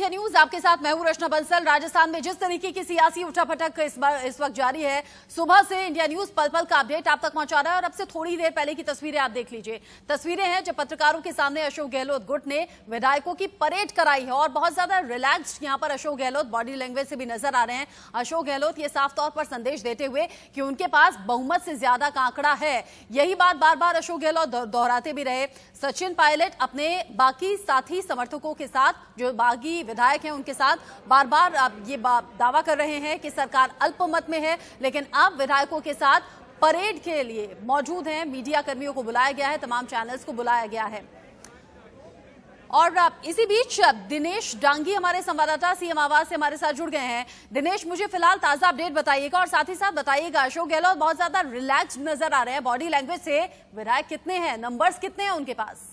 News आपके साथ मैं हूं रचना बंसल। राजस्थान में जिस तरीके की सियासी उठापटक इस वक्त जारी है, सुबह से इंडिया न्यूज पल पल का अपडेट आप तक पहुंचा रहा है। और अब से थोड़ी देर पहले की तस्वीरें आप देख लीजिए। तस्वीरें हैं जब पत्रकारों के सामने अशोक गहलोत गुट ने विधायकों की परेड कराई है और बहुत ज्यादा रिलैक्स्ड यहां पर अशोक गहलोत बॉडी लैंग्वेज से भी नजर आ रहे हैं। अशोक गहलोत ये साफ तौर पर संदेश देते हुए कि उनके पास बहुमत से ज्यादा का आंकड़ा है, यही बात बार बार अशोक गहलोत दोहराते भी रहे। सचिन पायलट अपने बाकी साथी समर्थकों के साथ, जो बागी विधायक हैं उनके साथ बार बार ये दावा कर रहे हैं कि सरकार अल्पमत में है, लेकिन अब विधायकों के साथ परेड के लिए मौजूद हैं। मीडिया कर्मियों को बुलाया गया है, तमाम चैनल्स को बुलाया गया है। और इसी बीच दिनेश डांगी हमारे संवाददाता सीएम आवाज से हमारे साथ जुड़ गए हैं। दिनेश, मुझे फिलहाल ताजा अपडेट बताइएगा और साथ ही साथ बताइएगा, अशोक गहलोत बहुत ज्यादा रिलैक्स्ड नजर आ रहे हैं बॉडी लैंग्वेज से। विधायक कितने हैं, नंबर्स कितने हैं उनके पास?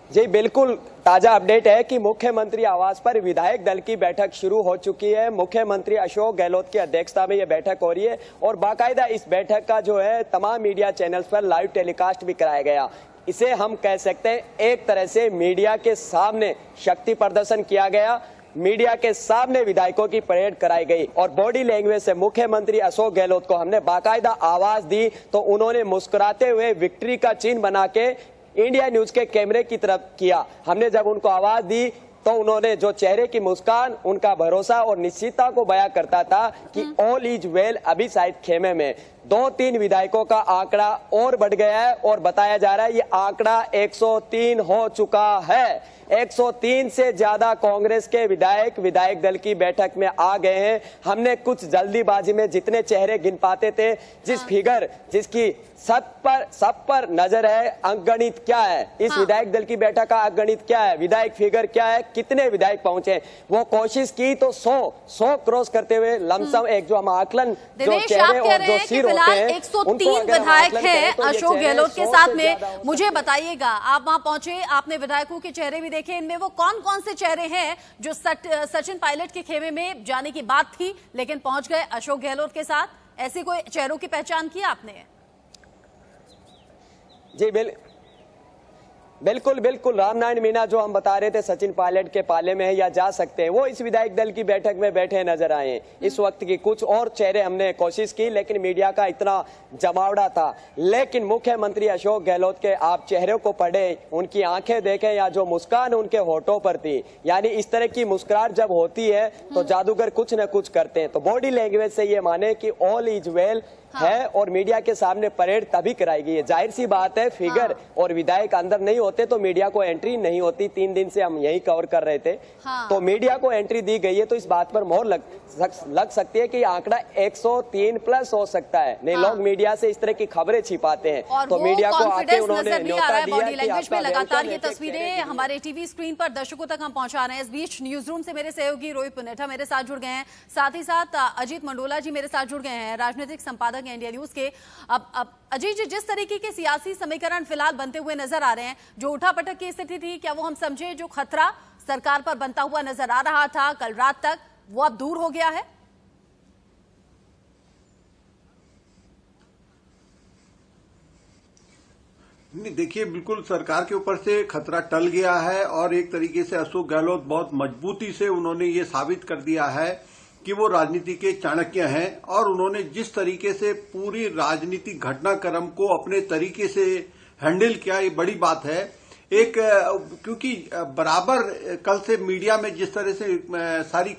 जी बिल्कुल, ताजा अपडेट है कि मुख्यमंत्री आवास पर विधायक दल की बैठक शुरू हो चुकी है। मुख्यमंत्री अशोक गहलोत की अध्यक्षता में यह बैठक हो रही है और बाकायदा इस बैठक का जो है तमाम मीडिया चैनल्स पर लाइव टेलीकास्ट भी कराया गया। इसे हम कह सकते हैं एक तरह से मीडिया के सामने शक्ति प्रदर्शन किया गया, मीडिया के सामने विधायकों की परेड कराई गई और बॉडी लैंग्वेज से मुख्यमंत्री अशोक गहलोत को हमने बाकायदा आवाज दी तो उन्होंने मुस्कुराते हुए विक्ट्री का चिन्ह बना के इंडिया न्यूज के कैमरे की तरफ किया। हमने जब उनको आवाज दी तो उन्होंने जो चेहरे की मुस्कान, उनका भरोसा और निश्चितता को बयां करता था कि ऑल इज वेल, अभी शायद खेमे में। 2-3 विधायकों का आंकड़ा और बढ़ गया है और बताया जा रहा है ये आंकड़ा 103 हो चुका है। 103 से ज्यादा कांग्रेस के विधायक दल की बैठक में आ गए हैं। हमने कुछ जल्दीबाजी में जितने चेहरे गिन पाते थे, जिस फिगर जिसकी सब पर नजर है, अंकगणित क्या है, इस विधायक दल की बैठक का अंकगणित क्या है, विधायक फिगर क्या है, कितने विधायक पहुंचे, वो कोशिश की तो 100 क्रॉस करते हुए लमसम एक जो हम आकलन जो चेहरे और जो सिर होते हैं, 103 विधायक हैं अशोक गहलोत के साथ में। मुझे बताइएगा, आप वहां पहुंचे, आपने विधायकों के चेहरे भी देखे, इनमें वो कौन कौन से चेहरे हैं जो सचिन पायलट के खेमे में जाने की बात थी लेकिन पहुंच गए अशोक गहलोत के साथ? ऐसे कोई चेहरों की पहचान की आपने? जी बिल्कुल रामनारायण मीणा जो हम बता रहे थे सचिन पायलट के पाले में है या जा सकते हैं, वो इस विधायक दल की बैठक में बैठे नजर आए। इस वक्त की कुछ और चेहरे हमने कोशिश की लेकिन मीडिया का इतना जमावड़ा था। लेकिन मुख्यमंत्री अशोक गहलोत के आप चेहरे को पढ़े, उनकी आंखें देखें या जो मुस्कान उनके होठों पर थी, यानी इस तरह की मुस्कुराहट जब होती है तो जादूगर कुछ न कुछ करते हैं। तो बॉडी लैंग्वेज से ये माने कि ऑल इज वेल है और मीडिया के सामने परेड तभी कराई गई है। जाहिर सी बात है, फिगर और विधायक अंदर नहीं होते तो मीडिया को एंट्री नहीं होती। 3 दिन से हम यही कवर कर रहे थे। तो मीडिया को एंट्री दी गई है तो इस बात पर मोहर लग सकती है कि आंकड़ा 103 प्लस हो सकता है। नहीं, लोग मीडिया से इस तरह की खबरें छिपाते हैं तो मीडिया को आके उन्होंने न्योता दिया कि लगातार ये तस्वीरें हमारे टीवी स्क्रीन पर दर्शकों तक हम पहुंचा रहे हैं। इस बीच न्यूज रूम से मेरे सहयोगी रोहित पुनेठा मेरे साथ जुड़ गए हैं, साथ ही साथ अजीत मंडोला जी मेरे साथ जुड़ गए हैं, राजनीतिक संपादक इंडिया न्यूज के। अब अजीत जी, जिस तरीके के सियासी समीकरण फिलहाल बनते हुए नजर आ रहे हैं, जो उठापटक की स्थिति थी, क्या वो हम समझे जो खतरा सरकार पर बनता हुआ नजर आ रहा था कल रात तक, वो अब दूर हो गया है? नहीं, देखिए, बिल्कुल सरकार के ऊपर से खतरा टल गया है और एक तरीके से अशोक गहलोत बहुत मजबूती से उन्होंने ये साबित कर दिया है कि वो राजनीति के चाणक्य हैं और उन्होंने जिस तरीके से पूरी राजनीतिक घटनाक्रम को अपने तरीके से हैंडल किया, ये बड़ी बात है। क्योंकि बराबर कल से मीडिया में जिस तरह से सारी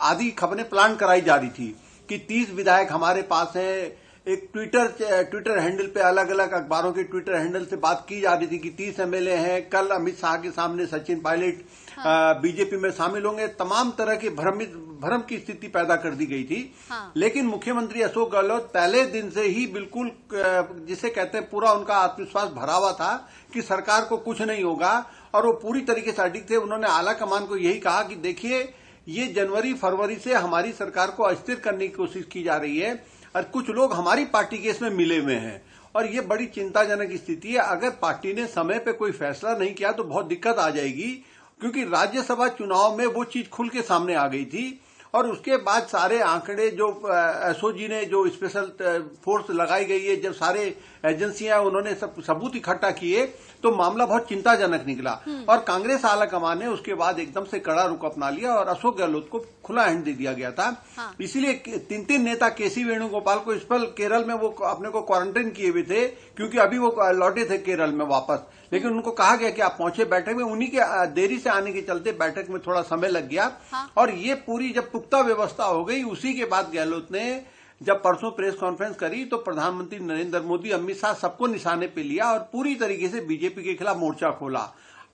आधी खबरें प्लान कराई जा रही थी कि 30 विधायक हमारे पास हैं, एक ट्विटर हैंडल पे अलग अलग अखबारों के ट्विटर हैंडल से बात की जा रही थी कि 30 एमएलए हैं, कल अमित शाह के सामने सचिन पायलट बीजेपी में शामिल होंगे, तमाम तरह की भ्रम की स्थिति पैदा कर दी गई थी। लेकिन मुख्यमंत्री अशोक गहलोत पहले दिन से ही बिल्कुल, जिसे कहते हैं, पूरा उनका आत्मविश्वास भरा हुआ था कि सरकार को कुछ नहीं होगा और वो पूरी तरीके से अडिग थे। उन्होंने आला कमान को यही कहा कि देखिए, ये जनवरी फरवरी से हमारी सरकार को अस्थिर करने की कोशिश की जा रही है और कुछ लोग हमारी पार्टी के इसमें मिले हुए हैं और ये बड़ी चिंताजनक स्थिति है। अगर पार्टी ने समय पे कोई फैसला नहीं किया तो बहुत दिक्कत आ जाएगी, क्योंकि राज्यसभा चुनाव में वो चीज खुल के सामने आ गई थी और उसके बाद सारे आंकड़े जो एसओजी ने जो स्पेशल फोर्स लगाई गई है, जब सारे एजेंसियां उन्होंने सब सबूत इकट्ठा किए तो मामला बहुत चिंताजनक निकला। और कांग्रेस आला कमान ने उसके बाद एकदम से कड़ा रुख अपना लिया और अशोक गहलोत को खुला हैंड दे दिया गया था। इसीलिए 3 नेता केसी वेणुगोपाल को इस पर केरल में वो अपने को क्वारंटाइन किए हुए थे, क्योंकि अभी वो लौटे थे केरल में वापस। लेकिन उनको कहा गया कि आप पहुंचे बैठक में, उन्हीं के देरी से आने के चलते बैठक में थोड़ा समय लग गया। और ये पूरी जब पुख्ता व्यवस्था हो गई, उसी के बाद गहलोत ने जब परसों प्रेस कॉन्फ्रेंस करी तो प्रधानमंत्री नरेंद्र मोदी, अमित शाह सबको निशाने पे लिया और पूरी तरीके से बीजेपी के खिलाफ मोर्चा खोला।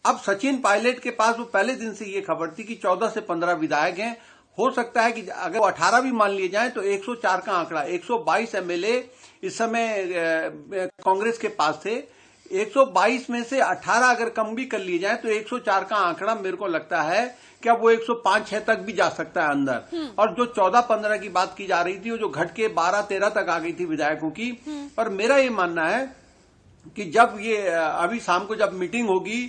अब सचिन पायलट के पास वो पहले दिन से ये खबर थी कि 14 से 15 विधायक हैं। हो सकता है कि अगर वो 18 भी मान लिए जाएं तो 104 का आंकड़ा, 122 एमएलए इस समय कांग्रेस के पास थे। 122 में से 18 अगर कम भी कर लिए जाए तो 104 का आंकड़ा मेरे को लगता है कि अब वो 105-6 तक भी जा सकता है अंदर। और जो 14-15 की बात की जा रही थी वो जो घट के 12-13 तक आ गई थी विधायकों की। और मेरा ये मानना है कि जब ये अभी शाम को जब मीटिंग होगी,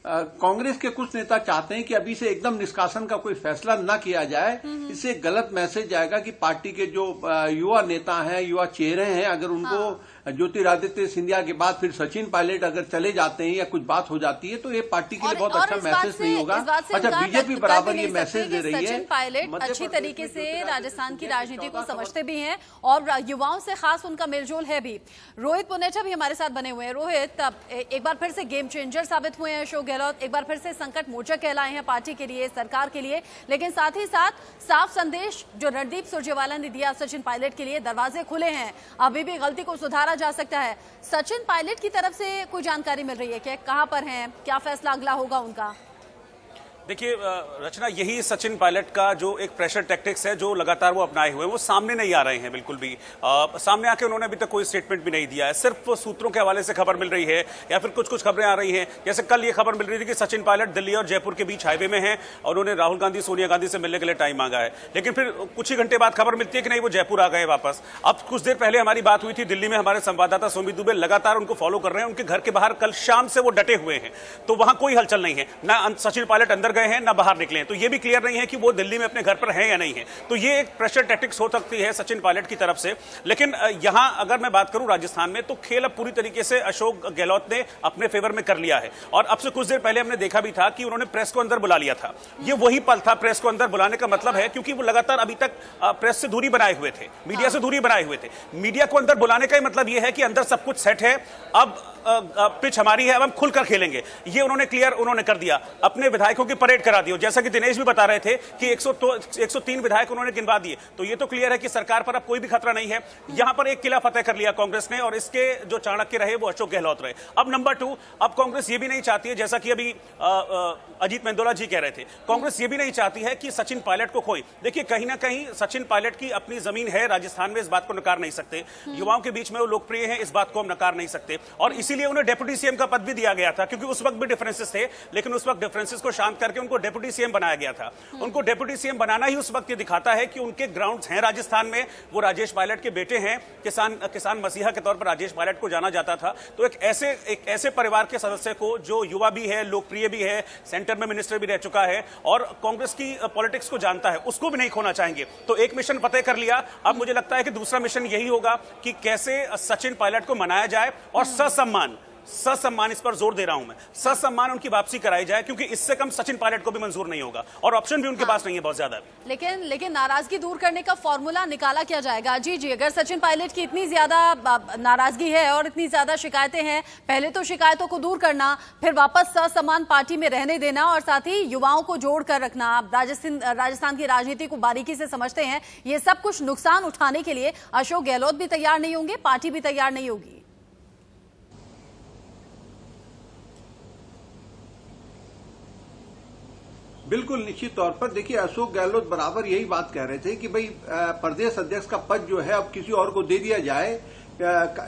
कांग्रेस के कुछ नेता चाहते हैं कि अभी से एकदम निष्कासन का कोई फैसला न किया जाए। इससे गलत मैसेज जाएगा कि पार्टी के जो युवा नेता हैं, युवा चेहरे हैं, अगर उनको ज्योतिरादित्य सिंधिया के बाद फिर सचिन पायलट अगर चले जाते हैं या कुछ बात हो जाती है तो ये पार्टी के लिए बहुत अच्छा मैसेज नहीं होगा। अच्छा, बीजेपी बराबर ये मैसेज दे रही है। सचिन पायलट अच्छी तरीके से राजस्थान की राजनीति को समझते भी हैं और युवाओं से खास उनका मेलजोल है भी। रोहित पुनेचा भी हमारे साथ बने हुए हैं। रोहित, एक बार फिर से गेम चेंजर साबित हुए हैं अशोक गहलोत, एक बार फिर से संकट मोचक कहलाए हैं पार्टी के लिए, सरकार के लिए, लेकिन साथ ही साथ साफ संदेश जो रणदीप सुरजेवाला ने दिया सचिन पायलट के लिए, दरवाजे खुले हैं, अभी भी गलती को सुधारा जा सकता है। सचिन पायलट की तरफ से कोई जानकारी मिल रही है क्या? कहां पर हैं? क्या फैसला अगला होगा उनका? देखिए रचना, यही सचिन पायलट का जो एक प्रेशर टैक्टिक्स है जो लगातार वो अपनाए हुए हैं, वो सामने नहीं आ रहे हैं बिल्कुल भी। सामने आके उन्होंने अभी तक कोई स्टेटमेंट भी नहीं दिया है। सिर्फ सूत्रों के हवाले से खबर मिल रही है या फिर कुछ कुछ खबरें आ रही हैं। जैसे कल ये खबर मिल रही थी कि सचिन पायलट दिल्ली और जयपुर के बीच हाईवे में हैं और उन्होंने राहुल गांधी, सोनिया गांधी से मिलने के लिए टाइम मांगा है। लेकिन फिर कुछ ही घंटे बाद खबर मिलती है कि नहीं, वो जयपुर आ गए वापस। अब कुछ देर पहले हमारी बात हुई थी दिल्ली में, हमारे संवाददाता सुमित दुबे लगातार उनको फॉलो कर रहे हैं। उनके घर के बाहर कल शाम से वो डटे हुए हैं, तो वहां कोई हलचल नहीं है। ना सचिन पायलट अंदर गए हैं ना बाहर निकले, तो ये भी क्लियर नहीं है कि वो दिल्ली में अपने घर पर हैं या नहीं है। तो ये एक प्रेशर टैक्टिक्स हो सकती है सचिन पायलट की तरफ से। लेकिन यहां अगर मैं बात करूं राजस्थान में, तो खेल अब पूरी तरीके से अशोक गहलोत ने अपने फेवर में कर लिया है। और अब से कुछ देर पहले हमने देखा भी था कि उन्होंने प्रेस को अंदर बुला लिया था। ये वही पल था, प्रेस को अंदर बुलाने का मतलब है, क्योंकि वो लगातार अभी तक प्रेस से दूरी बनाए हुए थे, मीडिया से दूरी बनाए हुए थे। मीडिया को अंदर बुलाने का ही मतलब ये है कि अंदर सब कुछ सेट है, अब पिच हमारी है, अब हम खुलकर खेलेंगे। ये उन्होंने क्लियर उन्होंने कर दिया, अपने विधायकों की परेड करा दी। जैसा कि दिनेश भी बता रहे थे कि 103 विधायक उन्होंने गिनवा दिए, तो ये तो क्लियर है कि सरकार पर अब कोई भी खतरा नहीं है। यहां पर एक किला फतेह कर लिया कांग्रेस ने, और इसके जो चाणक्य रहे वो अशोक गहलोत रहे। अब नंबर 2, अब कांग्रेस ये भी नहीं चाहती है, जैसा कि अभी अजीत मेंदोला जी कह रहे थे, कांग्रेस ये भी नहीं चाहती है कि सचिन पायलट को खोए। देखिए, कहीं ना कहीं सचिन पायलट की अपनी जमीन है राजस्थान में, इस बात को नकार नहीं सकते। युवाओं के बीच में वो लोकप्रिय है, इस बात को हम नकार नहीं सकते। और इसीलिए उन्हें डेप्यूटी सीएम का पद भी दिया गया था, क्योंकि उस वक्त भी डिफरेंसेस थे, लेकिन उस वक्त डिफरेंसेस को शांत करके उनको डेप्यूटी सीएम बनाया गया था। उनको डेप्यूटी सीएम बनाना ही उस वक्त ये दिखाता है कि उनके ग्राउंड्स हैं राजस्थान में। वो राजेश पायलट के बेटे हैं, किसान मसीहा के तौर पर राजेश पायलट को जाना जाता था। तो एक ऐसे परिवार के सदस्य को जो युवा भी है, लोकप्रिय भी है, सेंटर में मिनिस्टर भी रह चुका है और कांग्रेस की पॉलिटिक्स को जानता है, उसको भी नहीं खोना चाहेंगे। तो एक मिशन फतेह कर लिया। अब मुझे लगता है कि दूसरा मिशन यही होगा कि कैसे सचिन पायलट को मनाया जाए और ससम्मान, इस पर जोर दे रहा हूं मैं, ससम्मान उनकी वापसी कराई जाए, क्योंकि इससे कम सचिन पायलट को भी मंजूर नहीं होगा और ऑप्शन भी उनके पास नहीं है बहुत ज्यादा। लेकिन नाराजगी दूर करने का फॉर्मूला निकाला क्या जाएगा? जी, अगर सचिन पायलट की इतनी ज्यादा नाराजगी है और इतनी ज्यादा शिकायतें हैं, पहले तो शिकायतों को दूर करना, फिर वापस ससम्मान पार्टी में रहने देना और साथ ही युवाओं को जोड़ कर रखना। राजस्थान की राजनीति को बारीकी से समझते हैं, ये सब कुछ नुकसान उठाने के लिए अशोक गहलोत भी तैयार नहीं होंगे, पार्टी भी तैयार नहीं होगी। बिल्कुल निश्चित तौर पर देखिए, अशोक गहलोत बराबर यही बात कह रहे थे कि भाई प्रदेश अध्यक्ष का पद जो है अब किसी और को दे दिया जाए।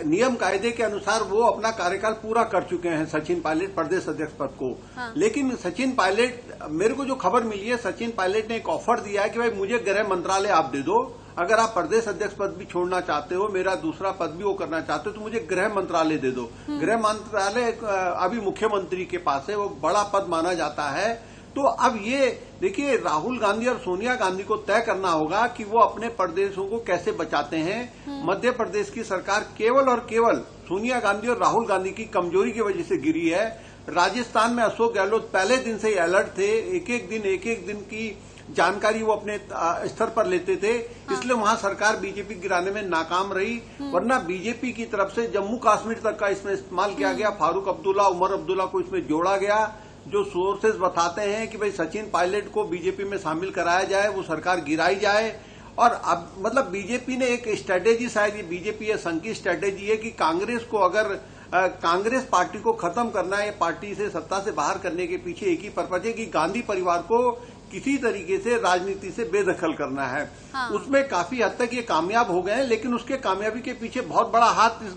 नियम कायदे के अनुसार वो अपना कार्यकाल पूरा कर चुके हैं सचिन पायलट प्रदेश अध्यक्ष पद को। लेकिन सचिन पायलट, मेरे को जो खबर मिली है, सचिन पायलट ने एक ऑफर दिया है कि भाई मुझे गृह मंत्रालय आप दे दो, अगर आप प्रदेश अध्यक्ष पद भी छोड़ना चाहते हो, मेरा दूसरा पद भी वो करना चाहते हो, तो मुझे गृह मंत्रालय दे दो। गृह मंत्रालय अभी मुख्यमंत्री के पास है, वो बड़ा पद माना जाता है। तो अब ये देखिए, राहुल गांधी और सोनिया गांधी को तय करना होगा कि वो अपने प्रदेशों को कैसे बचाते हैं। मध्य प्रदेश की सरकार केवल और केवल सोनिया गांधी और राहुल गांधी की कमजोरी की वजह से गिरी है। राजस्थान में अशोक गहलोत पहले दिन से ही अलर्ट थे, एक एक दिन की जानकारी वो अपने स्तर पर लेते थे, इसलिए वहां सरकार बीजेपी गिराने में नाकाम रही। वरना बीजेपी की तरफ से जम्मू कश्मीर तक का इसमें इस्तेमाल किया गया। फारूक अब्दुल्ला, उमर अब्दुल्ला को इसमें जोड़ा गया। जो सोर्सेज बताते हैं कि भाई सचिन पायलट को बीजेपी में शामिल कराया जाए, वो सरकार गिराई जाए। और अब मतलब बीजेपी ने एक स्ट्रेटेजी, शायद ये बीजेपी या संघ की स्ट्रेटेजी है कि कांग्रेस को अगर कांग्रेस पार्टी को खत्म करना है, पार्टी से सत्ता से बाहर करने के पीछे एक ही पर्पज है कि गांधी परिवार को किसी तरीके से राजनीति से बेदखल करना है। हाँ। उसमें काफी हद तक ये कामयाब हो गए हैं, लेकिन उसके कामयाबी के पीछे बहुत बड़ा हाथ इस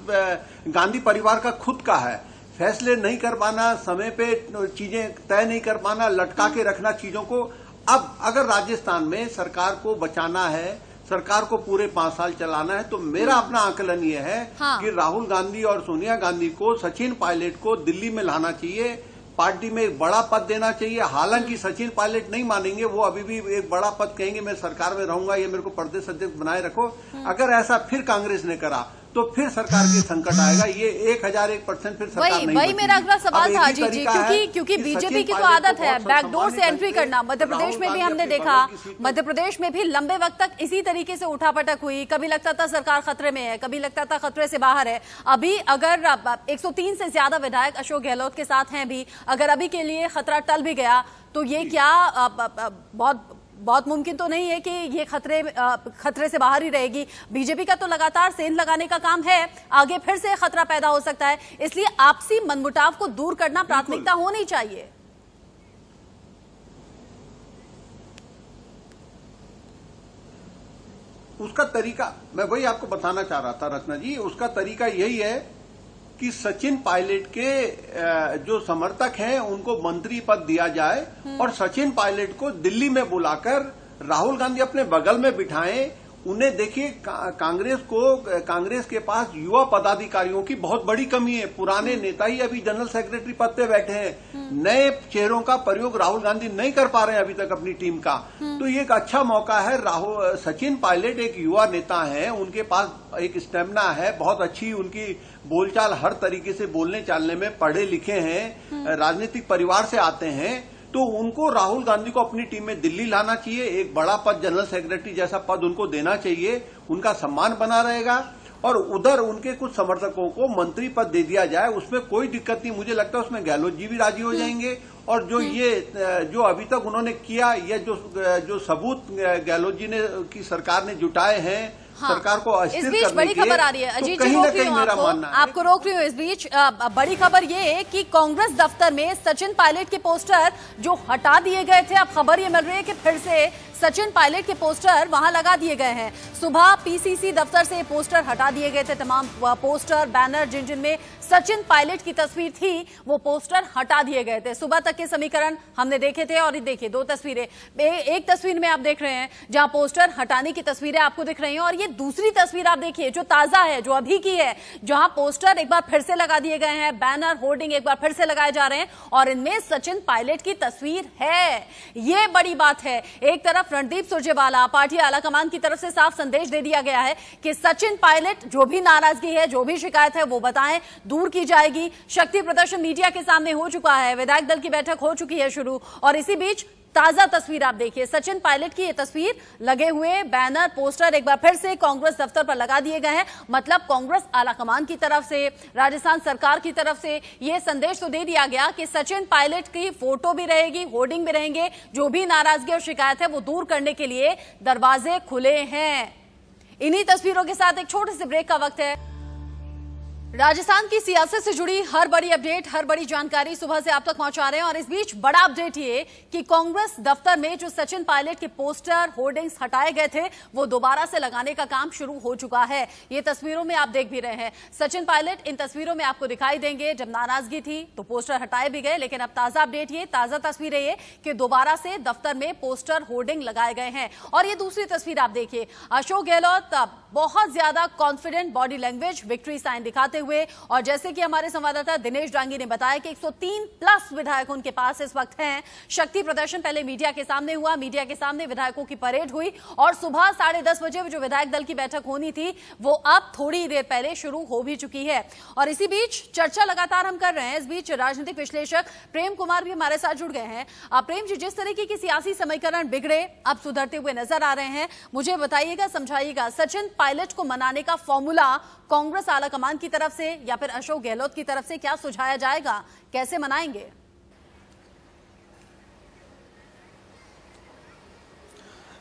गांधी परिवार का खुद का है। फैसले नहीं कर पाना, समय पे चीजें तय नहीं कर पाना, लटका के रखना चीजों को। अब अगर राजस्थान में सरकार को बचाना है, सरकार को पूरे 5 साल चलाना है, तो मेरा अपना आकलन ये है कि राहुल गांधी और सोनिया गांधी को सचिन पायलट को दिल्ली में लाना चाहिए, पार्टी में एक बड़ा पद देना चाहिए। हालांकि सचिन पायलट नहीं मानेंगे, वो अभी भी एक बड़ा पद कहेंगे, मैं सरकार में रहूंगा, ये मेरे को प्रदेश अध्यक्ष बनाए रखो। अगर ऐसा फिर कांग्रेस ने करा तो फिर सरकार के संकट आएगा। ये 1001% फिर सरकार नहीं वही मेरा अगला सवाल था जी, क्योंकि बीजेपी की तो आदत है बैकडोर से एंट्री करना। मध्य प्रदेश में भी हमने देखा, मध्य प्रदेश में भी लंबे वक्त तक इसी तरीके से उठापटक हुई। कभी लगता था सरकार खतरे में है, कभी लगता था खतरे से बाहर है। अभी अगर 103 से ज्यादा विधायक अशोक गहलोत के साथ हैं भी, अगर अभी के लिए खतरा टल भी गया तो ये क्या बहुत मुमकिन तो नहीं है कि ये खतरे से बाहर ही रहेगी। बीजेपी का तो लगातार सेंध लगाने का काम है, आगे फिर से खतरा पैदा हो सकता है, इसलिए आपसी मनमुटाव को दूर करना प्राथमिकता होनी चाहिए। उसका तरीका मैं वही आपको बताना चाह रहा था रचना जी, उसका तरीका यही है कि सचिन पायलट के जो समर्थक हैं उनको मंत्री पद दिया जाए और सचिन पायलट को दिल्ली में बुलाकर राहुल गांधी अपने बगल में बिठाएं। उन्हें देखिए, कांग्रेस के पास युवा पदाधिकारियों की बहुत बड़ी कमी है। पुराने नेता ही अभी जनरल सेक्रेटरी पद पे बैठे हैं, नए चेहरों का प्रयोग राहुल गांधी नहीं कर पा रहे हैं अभी तक अपनी टीम का। तो ये एक अच्छा मौका है। सचिन पायलट एक युवा नेता है, उनके पास एक स्टेमिना है, बहुत अच्छी उनकी बोलचाल, हर तरीके से बोलने चालने में पढ़े लिखे हैं, राजनीतिक परिवार से आते हैं। तो उनको राहुल गांधी को अपनी टीम में दिल्ली लाना चाहिए, एक बड़ा पद जनरल सेक्रेटरी जैसा पद उनको देना चाहिए, उनका सम्मान बना रहेगा। और उधर उनके कुछ समर्थकों को मंत्री पद दे दिया जाए, उसमें कोई दिक्कत नहीं। मुझे लगता है उसमें गहलोत जी भी राजी हो जाएंगे। और जो अभी तक उन्होंने किया, या जो सबूत गहलोत जी ने की सरकार ने जुटाए हैं, हाँ। सरकार को अस्थिर करने के, इस बीच बड़ी खबर आ रही है, अजीत जी रोक रही हूँ आपको रोक रही हूँ इस बीच। बड़ी खबर ये है कि कांग्रेस दफ्तर में सचिन पायलट के पोस्टर जो हटा दिए गए थे, अब खबर ये मिल रही है कि फिर से सचिन पायलट के पोस्टर वहां लगा दिए गए हैं। सुबह पीसीसी दफ्तर से पोस्टर हटा दिए गए थे, तमाम पोस्टर बैनर जिनमें सचिन पायलट की तस्वीर थी वो पोस्टर हटा दिए गए थे। सुबह तक के समीकरण हमने देखे थे और ये देखिए 2 तस्वीरें, एक तस्वीर में आप देख रहे हैं जहां पोस्टर हटाने की तस्वीरें आपको दिख रही हैं, और ये दूसरी तस्वीर आप देखिए जो ताजा है, जो अभी की है, जहां पोस्टर एक बार फिर से लगा दिए गए हैं, बैनर होर्डिंग एक बार फिर से लगाए जा रहे हैं और इनमें सचिन पायलट की तस्वीर है। ये बड़ी बात है। एक तरफ रणदीप सुरजेवाला, पार्टी आलाकमान की तरफ से साफ संदेश दे दिया गया है कि सचिन पायलट जो भी नाराजगी है, जो भी शिकायत है वो बताएं, दूर की जाएगी। शक्ति प्रदर्शन मीडिया के सामने हो चुका है, विधायक दल की बैठक हो चुकी है शुरू, और इसी बीच ताजा तस्वीर आप देखिए, सचिन पायलट की ये तस्वीर, लगे हुए बैनर पोस्टर एक बार फिर से कांग्रेस दफ्तर पर लगा दिए गए हैं। मतलब कांग्रेस आलाकमान की तरफ से, राजस्थान सरकार की तरफ से ये संदेश तो दे दिया गया कि सचिन पायलट की फोटो भी रहेगी, होर्डिंग भी रहेंगे, जो भी नाराजगी और शिकायत है वो दूर करने के लिए दरवाजे खुले हैं। इन्हीं तस्वीरों के साथ एक छोटे से ब्रेक का वक्त है। राजस्थान की सियासत से जुड़ी हर बड़ी अपडेट, हर बड़ी जानकारी सुबह से आप तक पहुंचा रहे हैं, और इस बीच बड़ा अपडेट ये कि कांग्रेस दफ्तर में जो सचिन पायलट के पोस्टर होर्डिंग्स हटाए गए थे वो दोबारा से लगाने का काम शुरू हो चुका है। ये तस्वीरों में आप देख भी रहे हैं, सचिन पायलट इन तस्वीरों में आपको दिखाई देंगे। जब नाराजगी थी तो पोस्टर हटाए भी गए, लेकिन अब ताजा अपडेट ये, ताजा तस्वीरें ये कि दोबारा से दफ्तर में पोस्टर होर्डिंग लगाए गए हैं। और ये दूसरी तस्वीर आप देखिए, अशोक गहलोत बहुत ज्यादा confident body language, victory sign दिखाते हुए। और जैसे कि हमारे संवाददाता दिनेश डांगी ने बताया कि 103 प्लस विधायक उनके पास इस वक्त हैं। शक्ति प्रदर्शन पहले मीडिया के सामने हुआ, मीडिया के सामने विधायकों की परेड हुई और सुबह 10:30 बजे जो विधायक दल की बैठक होनी थी वो अब थोड़ी देर पहले शुरू हो भी चुकी है। और इसी बीच चर्चा लगातार हम कर रहे हैं। इस बीच राजनीतिक विश्लेषक प्रेम कुमार भी हमारे साथ जुड़ गए हैं। प्रेम जी, जिस तरीके की सियासी समीकरण बिगड़े अब सुधरते हुए नजर आ रहे हैं, मुझे बताइएगा, समझाइएगा, सचिन पायलट को मनाने का फॉर्मूला कांग्रेस आलाकमान की तरफ से या फिर अशोक गहलोत की तरफ से क्या सुझाया जाएगा, कैसे मनाएंगे?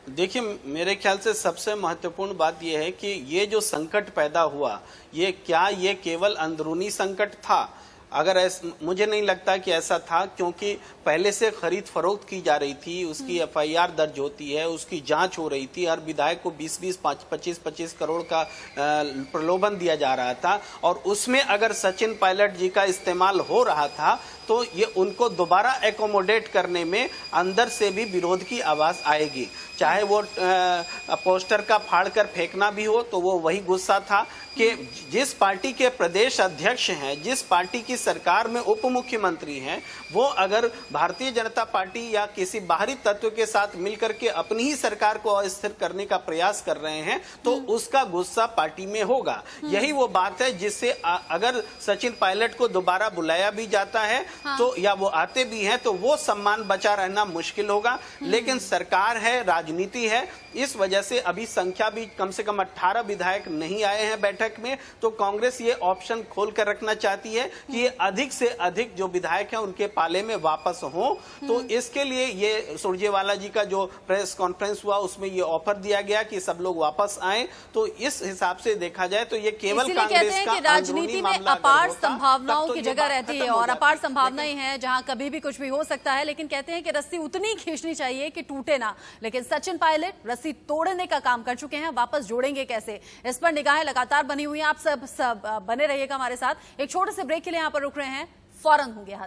देखिए, मेरे ख्याल से सबसे महत्वपूर्ण बात यह है कि ये जो संकट पैदा हुआ, ये केवल अंदरूनी संकट था? अगर मुझे नहीं लगता कि ऐसा था, क्योंकि पहले से खरीद फरोख्त की जा रही थी, उसकी एफआईआर दर्ज होती है, उसकी जांच हो रही थी, हर विधायक को 20-20, 25-25 करोड़ का प्रलोभन दिया जा रहा था। और उसमें अगर सचिन पायलट जी का इस्तेमाल हो रहा था तो ये उनको दोबारा एकोमोडेट करने में अंदर से भी विरोध की आवाज आएगी। चाहे वो पोस्टर का फाड़ कर फेंकना भी हो, तो वो वही गुस्सा था कि जिस पार्टी के प्रदेश अध्यक्ष हैं, जिस पार्टी की सरकार में उप मुख्यमंत्री हैं, वो अगर भारतीय जनता पार्टी या किसी बाहरी तत्व के साथ मिलकर के अपनी ही सरकार को अस्थिर करने का प्रयास कर रहे हैं, तो उसका गुस्सा पार्टी में होगा। यही वो बात है जिससे अगर सचिन पायलट को दोबारा बुलाया भी जाता है तो या वो आते भी हैं तो वो सम्मान बचा रहना मुश्किल होगा। लेकिन सरकार है, राजनीति है, इस वजह से अभी संख्या भी कम से कम 18 विधायक नहीं आए हैं बैठक में, तो कांग्रेस ये ऑप्शन खोल कर रखना चाहती है कि ये अधिक से अधिक जो विधायक हैं उनके पाले में वापस हों। तो इसके लिए ये सुरजेवाला जी का जो प्रेस कॉन्फ्रेंस हुआ उसमें ये ऑफर दिया गया कि सब लोग वापस आए। तो इस हिसाब से देखा जाए तो ये केवल कांग्रेस का राजनीति में अपार संभावनाओं की जगह रहती है और अपार संभावनाएं हैं जहां कभी भी कुछ भी हो सकता है। लेकिन कहते हैं कि रस्सी उतनी खींचनी चाहिए कि टूटे ना। लेकिन सचिन पायलट रस्सी तोड़ने का काम कर चुके हैं, वापस जोड़ेंगे कैसे, इस पर निगाहें लगातार बनी हुई हैं। आप सब बने रहिएगा हमारे साथ। एक छोटे से ब्रेक के लिए यहां पर रुक रहे हैं, फौरन होंगे।